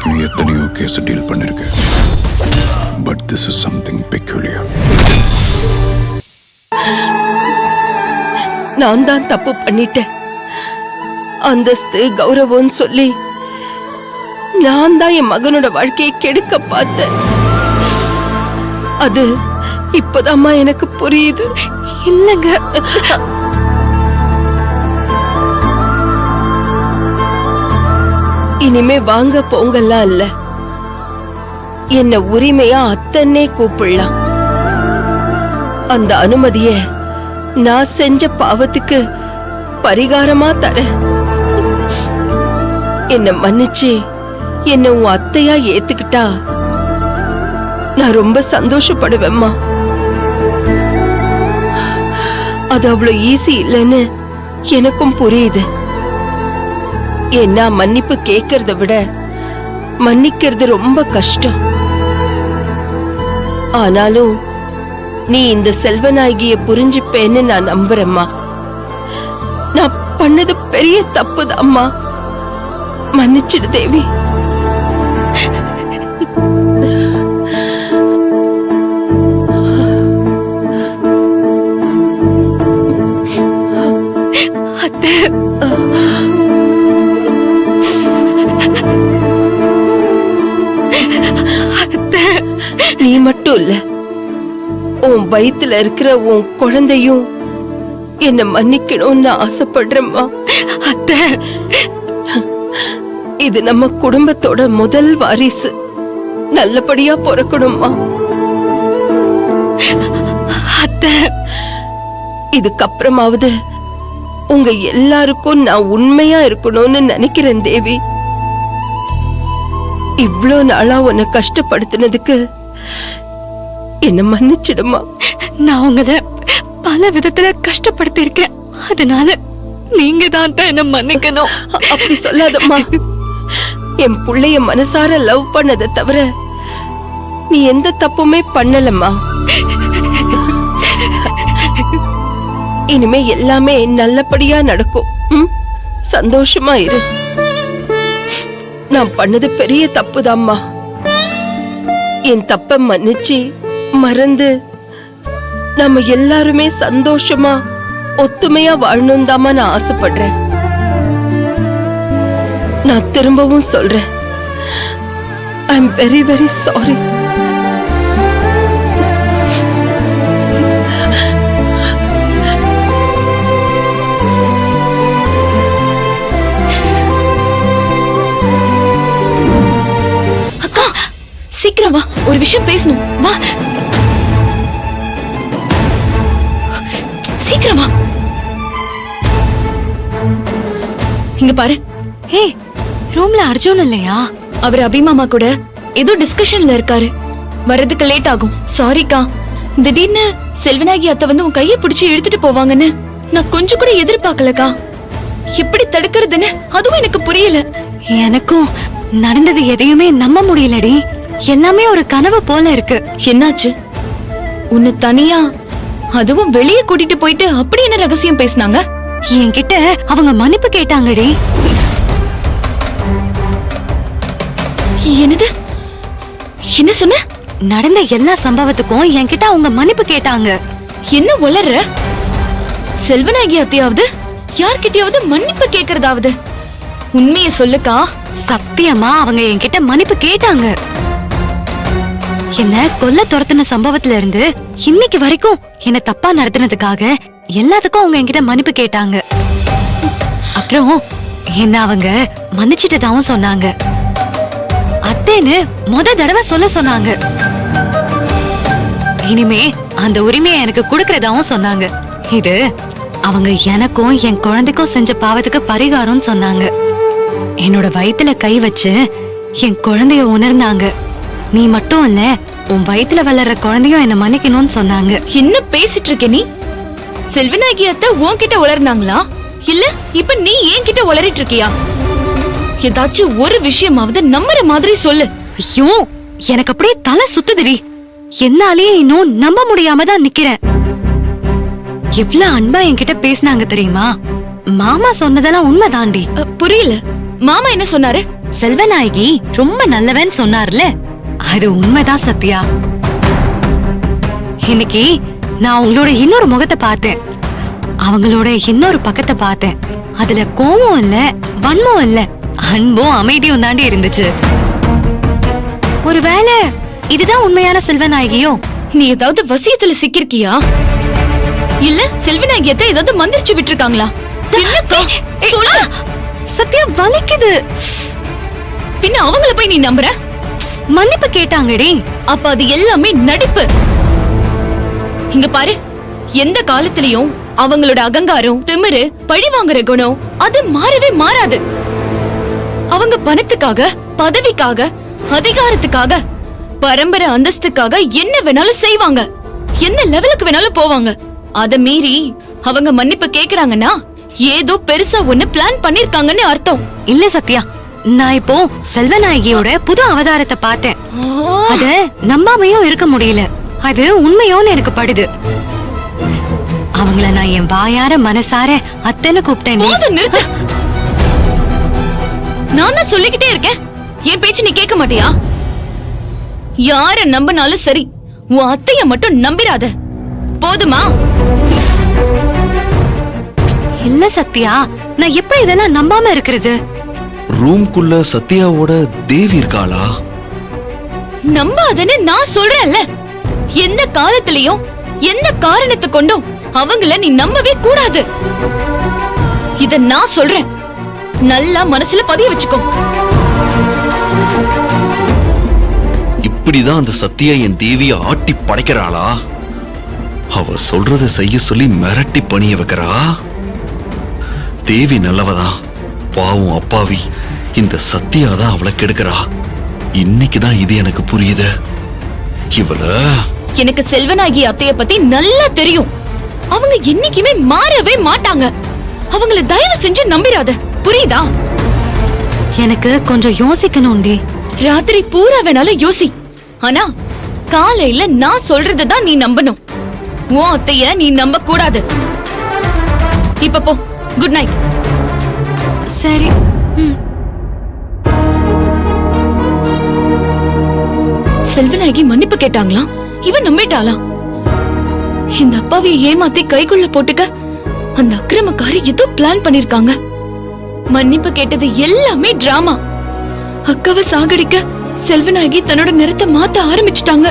வரைக்கும் எத்தனையோ case deal பண்ணிருக்கேன். But this is something peculiar. நான் தான் தப்பு பண்ணிட்டேன். அந்தஸ்து கௌரவம் சொல்லி நான் தான் என் மகனோட வாழ்க்கையை கெடுக்க பார்த்தேன். அது இப்பதாம்மா எனக்கு புரியுது. இல்லங்க, இனிமே வாங்க போங்கெல்லாம் இல்ல, என்ன உரிமையா அத்தன்னே கூப்பிடலாம். அந்த அனுமதிய நான் செஞ்ச பாவத்துக்கு பரிகாரமா தரேன். என்ன மன்னிச்சு என்ன உன் அத்தையா ஏத்துக்கிட்டா நான் ரொம்ப சந்தோஷப்படுவேம்மா. அது அவ்வளவு ஈஸி இல்லைன்னு எனக்கும் புரியுது. ஏன்னா மன்னிப்பு கேட்கறத விட மன்னிக்கிறது ரொம்ப கஷ்டம். ஆனாலும் நீ இந்த செல்வநாயகிய புரிஞ்சுப்பேன்னு நான் நம்புறேம்மா. நான் பண்ணது பெரிய தப்புதாம்மா. மன்னிச்சிடு தேவி. அத்தை, நீ மட்டும் இல்ல, உன் வயித்துல இருக்கிற உன் குழந்தையும் என்ன மன்னிக்கணும்னு ஆசைப்படுறேம்மா. அத்தை, இது நம்ம குடும்பத்தோட முதல் வாரிசு. நல்லபடியா பிறக்கணும்மா. அத்தை, இதுக்கப்புறமாவது உங்க எல்லாருக்கும் நான் உண்மையா இருக்கணும்னு நினைக்கிறேன் தேவி. இவ்ளோ நாளா உன்னை கஷ்டப்படுத்தினதுக்கு என்ன மன்னிச்சிடுமா. நான் உங்களை பல விதத்துல கஷ்டப்படுத்தி இருக்கேன். அதனால நீங்க தான் என்ன மன்னிக்கணும். அப்படி சொல்லாதம்மா. என் புள்ளைய மனசார லவ் பண்ணதை தவிர நீ எந்த தப்புமே பண்ணலம்மா. இனிமே எல்லாமே நல்லபடியா நடக்கும். சந்தோஷமா இரு. நான் பண்ணது பெரிய தப்புதாம்மா. என் தப்ப மன்னிச்சு மறந்து நம்ம எல்லாருமே சந்தோஷமா ஒத்துமையா வாழணும் தாமா நான் ஆசைப்படுறேன். நான் திரும்பவும் சொல்றேன், I am very very sorry. அக்கா, சீக்கிரம் வா, ஒரு விஷயம் பேசணும். வா, சீக்கிரம் வா. இங்க பாரு. ஹே, ரூம்ல அர்ஜுன் இல்லையா? அவர் அபிமாமா கூட ஏதோ டிஸ்கஷன்ல இருக்காரு. வர்றதுக்கு லேட் ஆகும். சாரிக்கா. திடீர்னு செல்வநாயகி அத்தை வந்து உன் கையை பிடிச்சு இழுத்துட்டு போவாங்கன்னு நான் கொஞ்சம் கூட எதிர்பார்க்கலக்கா. எப்படி தடுக்கிறதுன்னு அதுவும் எனக்கு புரியல. எனக்கும் நடந்தது எதையுமே நம்ப முடியலடி. எல்லாமே ஒரு கனவு போல இருக்கு. என்னாச்சு? உன்னை தனியா அதுவும் வெளியே கூட்டிட்டு போயிட்டு அப்படி என்ன ரகசியம் பேசினாங்க? என்கிட்ட அவங்க மன்னிப்பு கேட்டாங்கடி. என்னது? என்ன சொன்ன? நடந்த எல்லா சம்பவத்துக்கும் என்கிட்ட அவங்க மன்னிப்பு கேட்டாங்க. என்ன உளற? செல்வநாயகி அத்தையாவது யார்கிட்டயாவது மன்னிப்பு கேக்குறதாவது? உண்மைய சொல்லுக்கா. சத்தியமா அவங்க என்கிட்ட மன்னிப்பு கேட்டாங்க. என்ன கொல்ல துரத்துன சம்பவத்துல இருந்து இன்னைக்கு வரைக்கும் என்ன தப்பா நடத்தினதுக்காக எல்லாத்துக்கும் அவங்க என்கிட்ட மன்னிப்பு கேட்டாங்க. அப்புறம் என்ன அவங்க மன்னிச்சிட்டதாவும் சொன்னாங்க. அத்தேன்னு தடவை சொல்ல சொன்னாங்க. இனிமே அந்த உரிமையை எனக்கு கொடுக்கறதாவும் சொன்னாங்க. இது அவங்க எனக்கும் என் குழந்தைக்கும் செஞ்ச பாவத்துக்கு பரிகாரம்னு சொன்னாங்க. என்னோட வயித்துல கை வச்சு என் குழந்தைய உணர்ந்தாங்க. நீ மட்டும் இல்ல, உன் வயித்துல வளர்ற குழந்தையும் என்ன மன்னிக்கணும்னு சொன்னாங்க. என்ன பேசிட்டு இருக்க நீ? செல்வநாயகி அத்தை உன்கிட்ட உளர்ந்தாங்களா? இல்ல இப்ப நீ என்கிட்ட உளறிட்டு இருக்கியா? ஏதாச்சும் ஒரு விஷயமாவது நம்புற மாதிரி சொல்லு. ஐயோ, எனக்கு அப்படியே தலை சுத்துதுடி. என்னாலேயே இன்னும் நம்ப முடியாம தான் நிக்கிறேன். எவ்வளவு அன்பா என்கிட்ட பேசினாங்க தெரியுமா? மாமா சொன்னதெல்லாம் உண்மைதாண்டி. புரியல. மாமா என்ன சொன்னாரு? செல்வநாயகி ரொம்ப நல்லவன் சொன்னார்ல, அது உண்மைதான் சத்யா. இன்னைக்கு நான் உங்களோட இன்னொரு முகத்தை பார்த்தேன், அவங்களோட இன்னொரு பக்கத்தை பார்த்தேன். அதுல கோவம் இல்ல, வன்மம் இல்ல, அன்பும் அமைதியும் தாண்டி இருந்துச்சு. ஒருவேளை இதுதான் உண்மையான செல்வநாயகியோ? நீ ஏதாவது வசியத்துல சிக்கிருக்கியா? இல்ல செல்வநாயகியத்தை ஏதாவது மந்திரிச்சு விட்டுருக்காங்களா? என்னக்கா? சொல்லு. சத்யா வலிக்குது. பின்ன அவங்கள போய் நீ நம்புற? மன்னிப்பு கேட்டாங்கடி. அப்ப அது எல்லாமே நடிப்பு. இங்க பாரு, எந்த காலத்திலயும் அவங்களோட அகங்காரம், திமிரு, பழி வாங்குற குணம் அது மாறவே மாறாது. அவங்க பணத்துக்காக, பதவிக்காக, அதிகாரத்துக்காக, பரம்பரை அந்தஸ்துக்காக என்ன வேணாலும் செய்வாங்க, என்ன லெவலுக்கு வேணாலும் போவாங்க. அத மீறி அவங்க மன்னிப்பு கேக்குறாங்கன்னா ஏதோ பெருசா ஒண்ணு பிளான் பண்ணிருக்காங்கன்னு அர்த்தம். இல்ல சத்யா, நான் இப்போ செல்வநாயகியோட புது அவதாரத்தை பார்த்தேன். அத நம்பாமையும் இருக்க முடியல. அது உண்மையோன்னு எனக்கு படுது. அவங்கள நான் என் வாயார மனசார அத்தனை கூப்பிட்டேன். போதும், நிறுத்து. நான் தான் சொல்லிக்கிட்டே இருக்கேன், என் பேச்சு நீ கேட்க மாட்டியா? யார நம்பினாலும் சரி, உன் அத்தைய மட்டும் நம்பிராத. போதுமா? இல்ல சத்யா, நான் எப்படி இதெல்லாம் நம்பாம இருக்கிறது? ரூம்குள்ள சத்யாவோட தேவி இருக்காளா? நம்பாதன்னு நான் சொல்றேன்ல. எந்த காலத்திலயும் எந்த காரணத்தை கொண்டும் அவங்கள நீ நம்பவே கூடாது. இத நான் சொல்றேன், நல்லா மனசுல பதிய வச்சுக்கோ. இப்படிதான் அந்த சத்யா என் தேவிய ஆட்டி படைக்கிறாளா? அவ சொல்றத செய்ய சொல்லி மிரட்டி பணிய வைக்கிறா. தேவி நல்லவதான், பாவம் அப்பாவி இந்த சத்யா தான் அவளை கெடுக்கிறா. இன்னைக்குதான் இது எனக்கு புரியுது. இவள எனக்கு செல்வநாயகி அத்தைய பத்தி நல்லா தெரியும். அவங்க என்னைக்குமே மாறவே மாட்டாங்க. அவங்கள தயவு செஞ்சு நம்பிராத, புரியுதா? எனக்கு கொஞ்சம் யோசிக்கணும்டி. ராத்திரி பூரா வேணாலும் யோசி, ஆனா காலையில நான் சொல்றதுதான் நீ நம்பணும். உன் அத்தைய நீ நம்ப கூடாது. இப்ப போ, குட் நைட். சரி. செல்வநாயகி மன்னிப்பு கேட்டாங்களாம், இவன் நம்பிட்டாளாம். இந்த அப்பாவியை ஏமாத்தி கைக்குள்ள போட்டுக்க அந்த அக்கிரமக்காரி ஏதோ பிளான் பண்ணிருக்காங்க. மன்னிப்பு கேட்டது எல்லாமே டிராமா. அக்காவை சாகடிக்க செல்வநாயகி தன்னோட நிறத்தை மாத்த ஆரம்பிச்சிட்டாங்க.